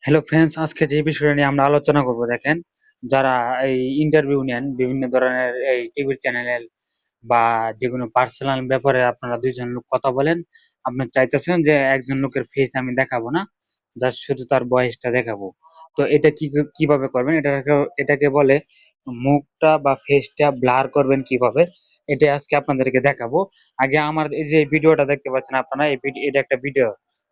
Hello friends, আজকে যে বিষয়টা নিয়ে আমরা আলোচনা করব দেখেন, যারা এই ইন্টারভিউ নেন বিভিন্ন ধরনের এই টিভির চ্যানেলের বা যেকোনো পার্সোনাল ব্যাপারে আপনারা দুইজন লোক কথা বলেন। আপনি চাইতেছেন যে একজন লোকের ফেস আমি দেখাবো না, জাস্ট শুধু তার বয়সটা দেখাবো। তো এটা কিভাবে করবেন, এটাকে বলে মুখটা বা ফেসটা ব্লার করবেন কিভাবে, এটা আজকে আপনাদেরকে দেখাবো। আগে আমার এই যে ভিডিওটা দেখতে পাচ্ছেন আপনারা, এটা একটা ভিডিও।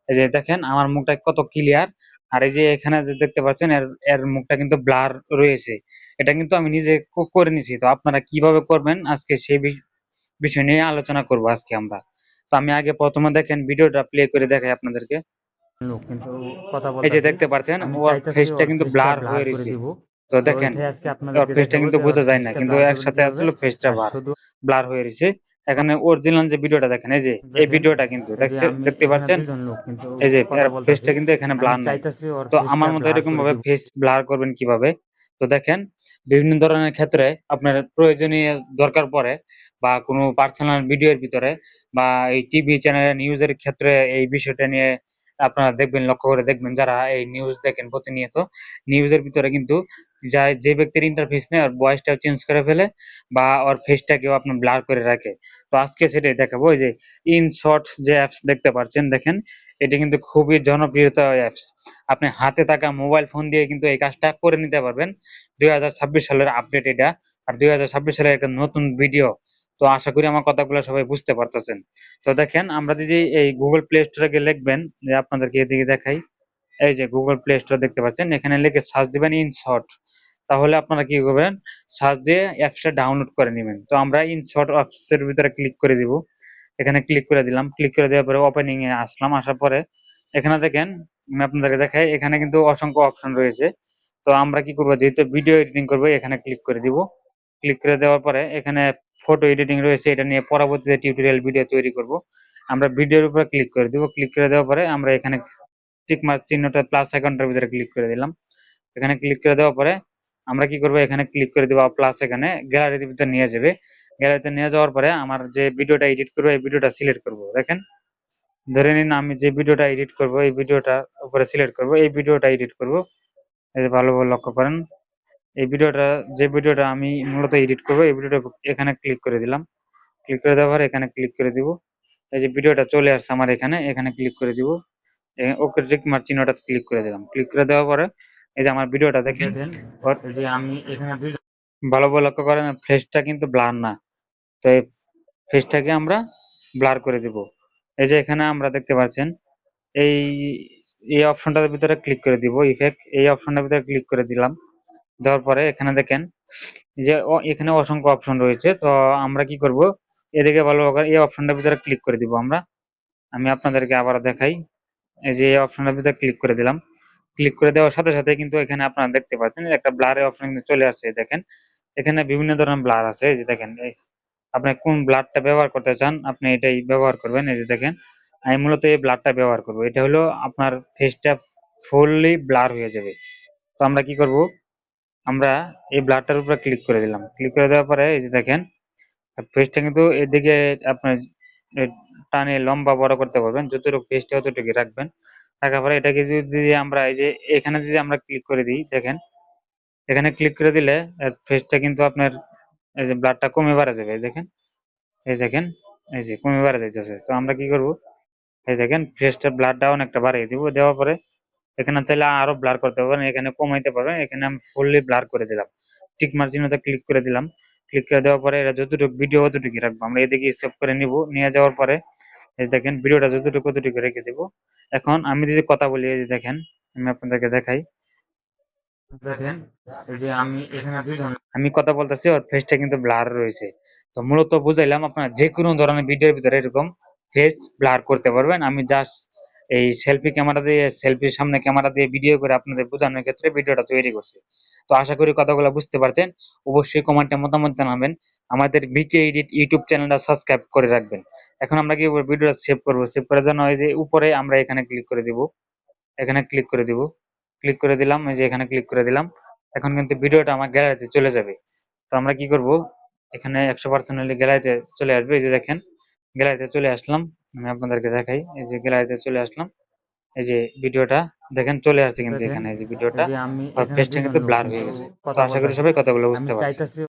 এই যে দেখেন আমার মুখটা কত ক্লিয়ার, আর এই যে এখানে যে দেখতে পাচ্ছেন এর এর মুখটা কিন্তু ব্লার রয়েছে। এটা কিন্তু আমি নিজে করে নিছি। তো আপনারা কিভাবে করবেন আজকে সেই বিষয় নিয়ে আলোচনা করব আজকে আমরা। তো আমি আগে প্রথমে দেখেন ভিডিওটা প্লে করে দেখাই আপনাদেরকে। লোক কিন্তু কথা এই যে বলতাছি। দেখতে পাচ্ছেন আমি ওর চাইতাছি ফেসটা ওর কিন্তু ফেসটা ব্লার ব্লার হয়ে করে রয়েছে। দিব। তো তো দেখেন এটাই আজকে ওর আপনাদেরকে ফেসটা দেখাবো কিন্তু যে ওর বোঝা যায় না, ফেসটা কিন্তু ব্লার করবেন একসাথে কিভাবে। আসলে ফেসটা আর শুধু ব্লার হয়ে রয়েছে। এখানে অরিজিনাল যে ভিডিওটা দেখেন, এই যে এই দেখেন, ভিডিওটা কিন্তু এই যে আমি দেখতে এখানে পাচ্ছেন, ২ জন লোক কিন্তু এই যে কথা এর বলতাছি। ফেসটা কিন্তু এখানে আমি ব্লার নাই। চাইতাছি ওর তো ফেসটা আমার মতো ব্লার এরকম করে ভাবে দিব। ফেস ব্লার করবেন কিভাবে, তো দেখেন বিভিন্ন ধরনের ক্ষেত্রে আপনার প্রয়োজনীয় দরকার পড়ে, বা কোনো পার্সোনাল ভিডিওর ভিতরে বা এই টিভি চ্যানেলের নিউজের ক্ষেত্রে এই বিষয়টা নিয়ে আপনারা দেখবেন, লক্ষ্য করে দেখবেন যারা এই নিউজ দেখেন প্রতিনিয়ত, নিউজের ভিতরে কিন্তু যে ব্যক্তির ইন্টারফেস নেই ওর ভয়েসটা চেঞ্জ করে ফেলে, বা ওর ফেসটাকেও আপনি ব্লার করে রাখে। তো আজকে সেটাই দেখাবো। এই যে ইন শর্ট যে অ্যাপস দেখতে পাচ্ছেন দেখেন, এটি কিন্তু খুবই জনপ্রিয়তা অ্যাপস। আপনি হাতে থাকা মোবাইল ফোন দিয়ে কিন্তু এই কাজটা করে নিতে পারবেন। 2026 সালের আপডেট এটা, আর 2026 সালের একটা নতুন ভিডিও। তো আশা করি আমার কথাগুলো সবাই বুঝতে পারতেছেন। তো দেখেন আমরা যদি এই গুগল প্লে স্টোরে গিয়ে লিখবেন, যে আপনাদেরকে এদিকে দেখাই, এই যে গুগল প্লে স্টোর দেখতে পাচ্ছেন, এখানে লিখে সার্চ দিবেন ইনশর্ট। তাহলে আপনারা কি করবেন, সার্চ দিয়ে অ্যাপসটা ডাউনলোড করে নেবেন। তো আমরা ইনশর্ট অ্যাপসের ভিতরে ক্লিক করে দিব। এখানে ক্লিক করে দিলাম, ক্লিক করে দেওয়ার পরে ওপেনিং এ আসলাম, আসার পরে এখানে দেখেন, আমি আপনাদেরকে দেখাই, এখানে কিন্তু অসংখ্য অপশন রয়েছে। তো আমরা কি করবো, যেহেতু ভিডিও এডিটিং করবো, এখানে ক্লিক করে দিব। ক্লিক করে দেওয়ার পরে এখানে ফটো এডিটিং রয়েছে, এটা নিয়ে পরবর্তীতে টিউটোরিয়াল ভিডিও তৈরি করব। আমরা ভিডিওর উপরে ক্লিক করে দিব। ক্লিক করে দেওয়ার পরে আমরা এখানে টিক মার্ক চিহ্নটা প্লাস আইকনটার ভিতরে ক্লিক করে দিলাম। এখানে ক্লিক করে দেওয়ার পরে আমরা কি করব, এখানে ক্লিক করে দেবো প্লাস, এখানে গ্যালারির ভিতরে নিয়ে যাবে। গ্যালারিতে নিয়ে যাওয়ার পরে আমার যে ভিডিওটা এডিট করবো এই ভিডিওটা সিলেক্ট করব। দেখেন, ধরে নিন আমি যে ভিডিওটা এডিট করব এই ভিডিওটা উপরে সিলেক্ট করব, এই ভিডিওটা এডিট করব। এই যে ভালোভাবে লক্ষ্য করেন, এই ভিডিওটা, যে ভিডিওটা আমি মূলত এডিট করব এই ভিডিওটা এখানে ক্লিক করে দিলাম। ক্লিক করে দেওয়ার পরে এখানে ক্লিক করে দিব। এই যে ভিডিওটা চলে আসছে আমার এখানে, এখানে ক্লিক করে দিব। ওকে টিক মার্ক চিহ্নটা ক্লিক করে দিলাম। ক্লিক করে দেওয়ার পরে এই যে আমার ভিডিওটা দেখেন, দেখেন, ওর এই যে আমি এখানে ২ জন ভালোভাবে লক্ষ্য করেন ফেসটা কিন্তু ব্লার না। তো এই ফেসটাকে আমরা ব্লার করে দিব। এই যে এখানে আমরা দেখতে পাচ্ছেন, এই এই অপশনটার ভিতরে ক্লিক করে দিব, ইফেক্ট, এই অপশনটার ভিতরে ক্লিক করে দিলাম। দেওয়ার পরে এখানে দেখেন যে এখানে অসংখ্য অপশন রয়েছে। তো আমরা কি করব, এদিকে ভালোভাবে এই অপশনটার ভিতরে ক্লিক করে দিব আমরা। আমি আপনাদেরকে আবার দেখাই, এই যে এই অপশনটার ভিতরে ক্লিক করে দিলাম। ক্লিক করে দেওয়ার সাথে সাথে কিন্তু এখানে আপনারা দেখতে পাচ্ছেন একটা ব্লারের অপশন কিন্তু চলে আসছে। দেখেন এখানে বিভিন্ন ধরনের ব্লার আছে। এই যে দেখেন, আপনি কোন ব্লাডটা ব্যবহার করতে চান আপনি এটাই ব্যবহার করবেন। এই যে দেখেন, আমি মূলত এই ব্লাডটা ব্যবহার করব। এটা হলো আপনার ফেসটা ফুললি ব্লার হয়ে যাবে। তো আমরা কি করব, আমরা এই ব্লাডটার উপরে ক্লিক করে দিলাম। ক্লিক করে দেওয়ার পরে এই যে দেখেন ফেসটা কিন্তু এদিকে আপনার এ টানে লম্বা বড় করতে পারবেন, যতটুকু ফেসটা ততটুকু রাখবেন। রাখার পরে এটাকে যদি আমরা এই যে এখানে যদি আমরা ক্লিক করে দিই, দেখেন এখানে ক্লিক করে দিলে ফেসটা কিন্তু আপনার এই যে ব্লাডটা কমে বাড়া যাবে। এই দেখেন, এই দেখেন, এই যে কমে বাড়া যাইতেছে। তো আমরা কি করব, এই দেখেন ফেসটা ব্লাডটা অনেকটা বাড়িয়ে দিব। দেওয়ার পরে এখানে চাইলে আরো ব্লার করতে পারবেন, এখানে কমাইতে পারবেন। এখানে আমি ফুললি ব্লার করে দিলাম। টিক মার্ক চিহ্নতে ক্লিক করে দিলাম। ক্লিক করে দেওয়ার পরে এটা যতটুকু ভিডিও অতটুকু রাখবো। আমরা এদিকে সেভ করে নিব। নিয়ে যাওয়ার পরে এই দেখেন ভিডিওটা যতটুকু অতটুকু রেখে দিব। এখন আমি যদি কথা বলি, এই যে দেখেন, আমি আপনাদেরকে দেখাই, দেখেন, এই যে আমি এখানে ২ জন আমি কথা বলতেছি ওর ফেসটা কিন্তু ব্লার রয়েছে। তো মূলত বুঝাইলাম আপনারা যে কোনো ধরনের ভিডিওর ভিতরে এরকম ফেস ব্লার করতে পারবেন। আমি জাস্ট এই সেলফির সামনে ক্যামেরা দিয়ে ভিডিও করে আপনাদের বোঝানোর ক্ষেত্রে ভিডিওটা তৈরি করছি। তো আশা করি কথাগুলো বুঝতে পারছেন। অবশ্যই কমেন্টে মতামত জানাবেন। আমাদের বিকে এডিট ইউটিউব চ্যানেলটা সাবস্ক্রাইব করে রাখবেন। এখন আমরা কি ভিডিওটা সেভ করবো, সেভ করার জন্য এই যে উপরে আমরা এখানে ক্লিক করে দিব। এখানে ক্লিক করে দিব। ক্লিক করে দিলাম, এই যে এখানে ক্লিক করে দিলাম। এখন কিন্তু ভিডিওটা আমার গ্যালারিতে চলে যাবে। তো আমরা কি করব, এখানে 100% গ্যালারিতে চলে আসবে। এই যে দেখেন গ্যালারিতে চলে আসলাম। আমি আপনাদেরকে দেখাই, এই যে গ্যালারিতে চলে আসলাম। এই যে ভিডিওটা দেখেন চলে আসছে কিন্তু দেখেন এখানে এই যে এই ভিডিওটা যে আমি আর এখানে ফেসটা দুজন কিন্তু লোক ব্লার হয়ে কিন্তু গেছে। তো কথা আশা করি বলতেছে। সবাই কথাগুলো আমি বুঝতে পারছেন। চাইতেছি